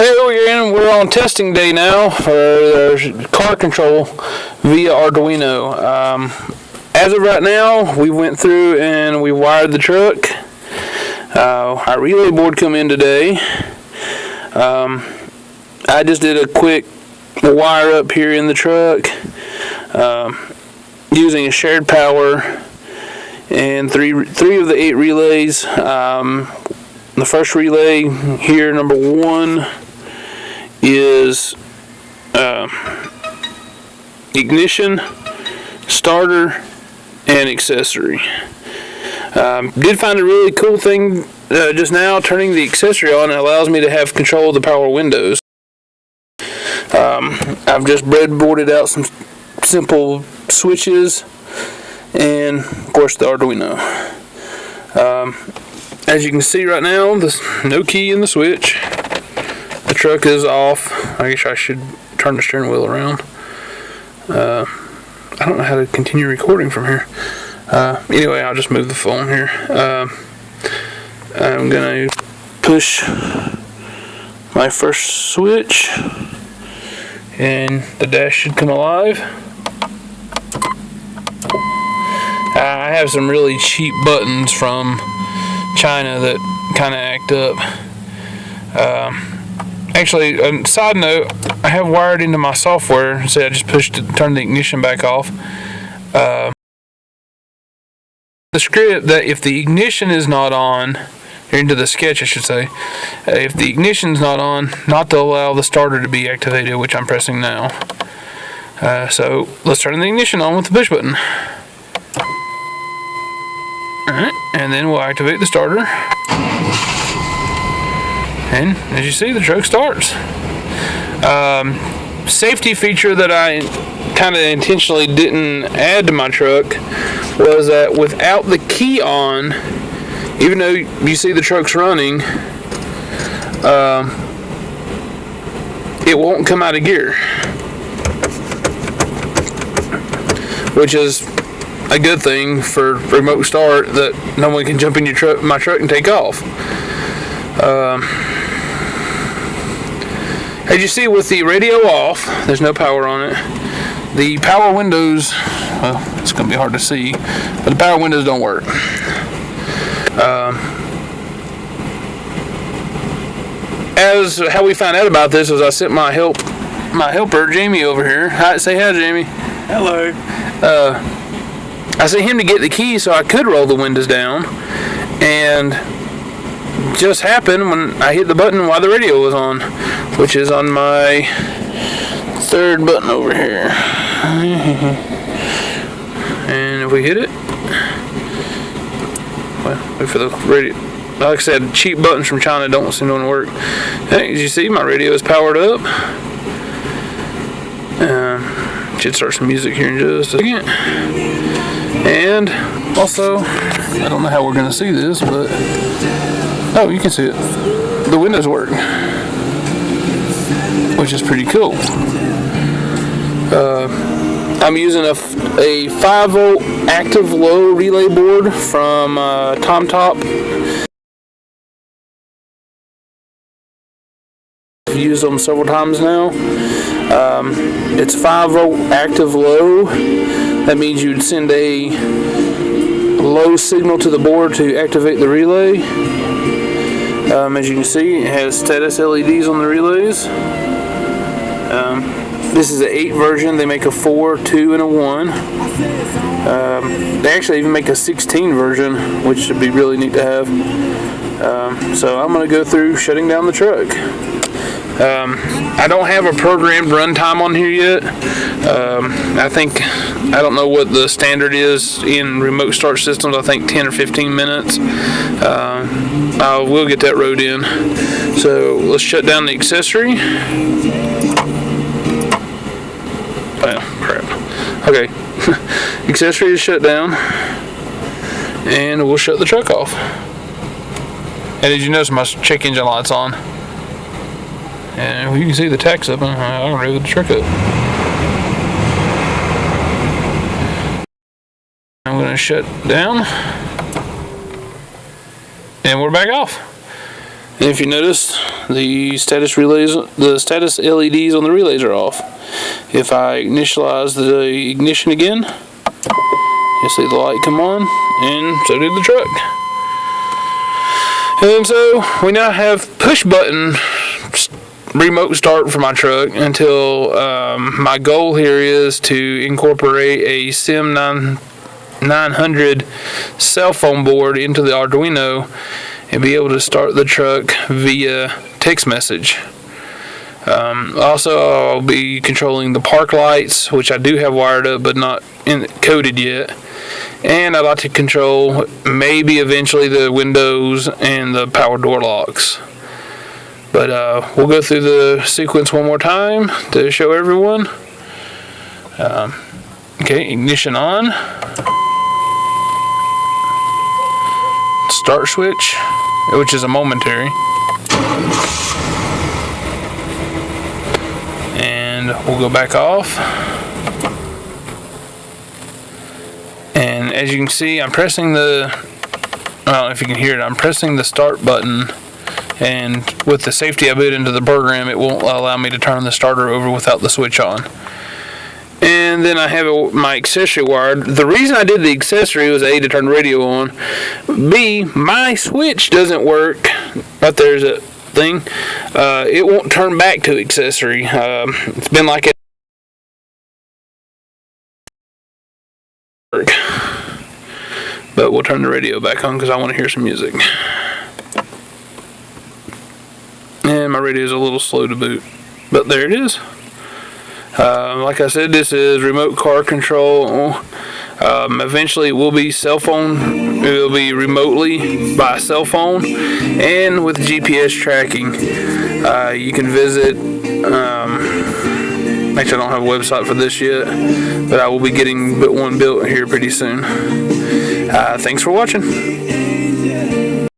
Hey again, we're on testing day now for car control via Arduino. As of right now, we went through and we wired the truck. Our relay board come in today. I just did a quick wire up here in the truck using a shared power and three of the 8 relays. The first relay here, number 1, is ignition, starter, and accessory. Did find a really cool thing just now. Turning the accessory on, it allows me to have control of the power windows. I've just breadboarded out some simple switches and of course the Arduino. As you can see right now, there's no key in the switch. The truck is off. I guess I should turn the steering wheel around. I don't know how to continue recording from here. Anyway, I'll just move the phone here. I'm going to push my first switch and the dash should come alive. I have some really cheap buttons from China that kind of act up. Actually, a side note, I have wired into my software. Say I just turned the ignition back off. The script that if the ignition is not on, or into the sketch I should say, if the ignition is not on, not to allow the starter to be activated, which I'm pressing now. So let's turn the ignition on with the push button. Alright, and then we'll activate the starter. And as you see, the truck starts. Safety feature that I kind of intentionally didn't add to my truck was that without the key on, even though you see the truck's running, it won't come out of gear, which is a good thing for remote start, that no one can jump in my truck and take off. As you see, with the radio off, there's no power on it. The power windows, well, it's going to be hard to see, but the power windows don't work. As how we found out about this was I sent my helper Jamie over here. Hi, say hi, Jamie. Hello. I sent him to get the key so I could roll the windows down, and just happened when I hit the button while the radio was on, which is on my 3rd button over here. And if we hit it, well, wait for the radio. Like I said, cheap buttons from China don't seem to work. Hey, as you see, my radio is powered up. Should start some music here in just a second. And also, I don't know how we're going to see this, but oh, you can see it. The windows work, which is pretty cool. I'm using a 5-volt active low relay board from TomTop. I've used them several times now. It's 5-volt active low. That means you'd send a low signal to the board to activate the relay. As you can see, it has status LEDs on the relays. This is an 8 version. They make a 4, 2, and a 1. They actually even make a 16 version, which should be really neat to have. So I'm going to go through shutting down the truck. I don't have a programmed runtime on here yet. I don't know what the standard is in remote start systems. I think 10 or 15 minutes. I will get that wrote in. So let's shut down the accessory. Oh, crap. Okay. Accessory is shut down. And we'll shut the truck off. And as you notice, my check engine light's on. And you can see the tack's up, and I'm ready with the truck up. I'm going to shut down. And we're back off. And if you notice, the status LEDs on the relays are off. If I initialize the ignition again, you'll see the light come on, and so did the truck. And so we now have push button remote start for my truck until my goal here is to incorporate a SIM 900 cell phone board into the Arduino and be able to start the truck via text message. Also, I'll be controlling the park lights, which I do have wired up but not coded yet. And I'd like to control maybe eventually the windows and the power door locks. But we'll go through the sequence one more time to show everyone. Okay, ignition on. Start switch, which is a momentary. And we'll go back off. And as you can see, I'm pressing I don't know if you can hear it, I'm pressing the start button, and with the safety I built into the program, it won't allow me to turn the starter over without the switch on. And then I have my accessory wired. The reason I did the accessory was A, to turn the radio on. B, my switch doesn't work. Right there's a thing. It won't turn back to accessory. It's been like it. But we'll turn the radio back on because I want to hear some music. And my radio is a little slow to boot, but there it is. Like I said, this is remote car control. Eventually it will be cell phone. It will be remotely by cell phone and with GPS tracking. You can visit, actually I don't have a website for this yet, but I will be getting one built here pretty soon. Thanks for watching.